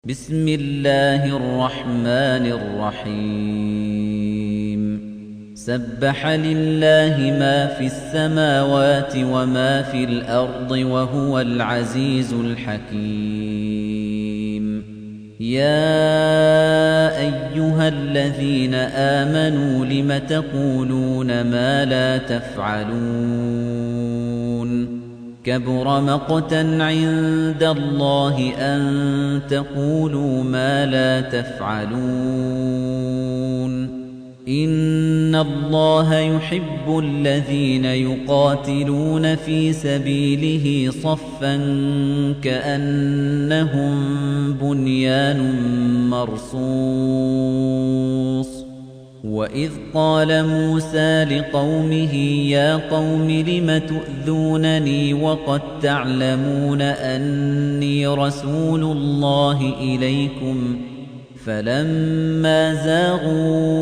بسم الله الرحمن الرحيم سبح لله ما في السماوات وما في الأرض وهو العزيز الحكيم يا أيها الذين آمنوا لم تقولون ما لا تفعلون كبر مقتا عند الله أن تقولوا ما لا تفعلون إن الله يحب الذين يقاتلون في سبيله صفا كأنهم بنيان مرصوص وإذ قال موسى لقومه يا قوم لم تؤذونني وقد تعلمون أني رسول الله إليكم فلما زاغوا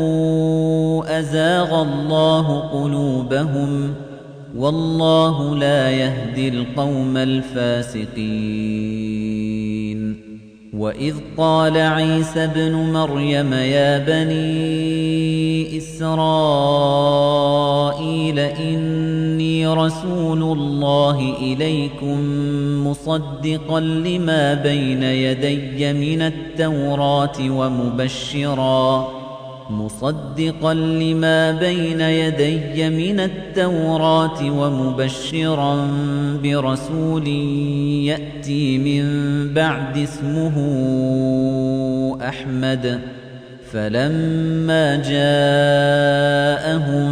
أزاغ الله قلوبهم والله لا يهدي القوم الفاسقين وإذ قال عيسى ابن مريم يا بني إسرائيل إني رسول الله إليكم مصدقا لما بين يدي من التوراة ومبشرا برسول يأتي من بعد اسمه أحمد فلما جاءهم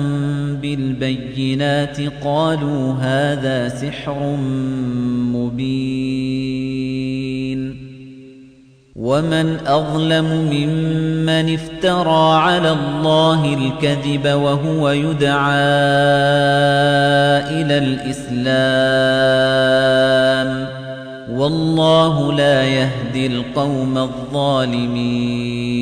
بالبينات قالوا هذا سحر مبين ومن أظلم ممن افترى على الله الكذب وهو يدعى إلى الإسلام والله لا يهدي القوم الظالمين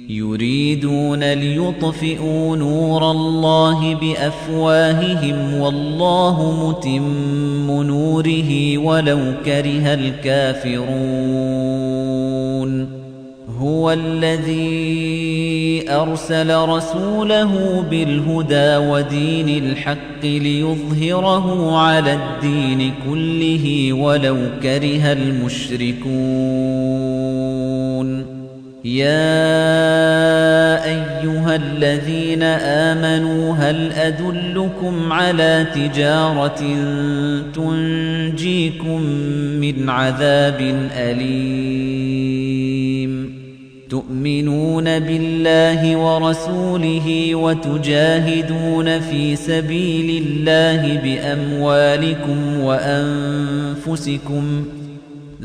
يريدون ليطفئوا نور الله بأفواههم والله متم نوره ولو كره الكافرون هو الذي أرسل رسوله بالهدى ودين الحق ليظهره على الدين كله ولو كره المشركون يا أيها الذين آمنوا هل أدلكم على تجارة تنجيكم من عذاب أليم تؤمنون بالله ورسوله وتجاهدون في سبيل الله بأموالكم وأنفسكم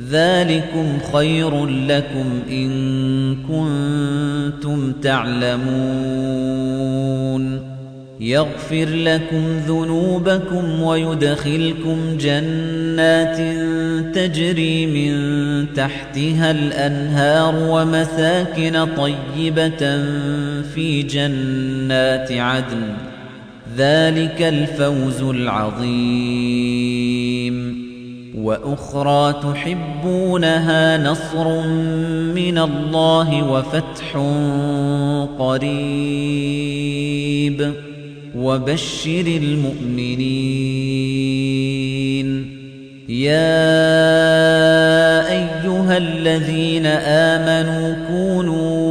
ذلكم خير لكم إن كنتم تعلمون يغفر لكم ذنوبكم ويدخلكم جنات تجري من تحتها الأنهار ومساكن طيبة في جنات عدن ذلك الفوز العظيم وأخرى تحبونها نصر من الله وفتح قريب وبشر المؤمنين يا أيها الذين آمنوا كونوا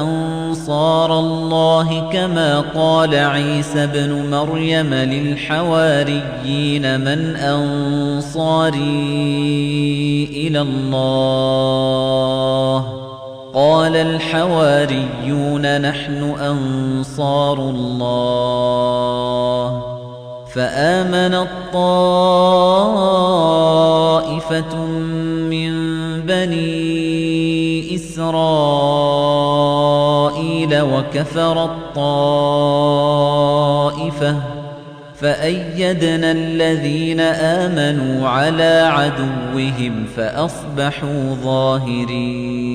أنصار الله كما قال عيسى ابن مريم للحواريين من أنصاري إلى الله قال الحواريون نحن أنصار الله فآمنت طائفة من بني إسرائيل وكفرت طائفة فأيدنا الذين آمنوا على عدوهم فأصبحوا ظاهرين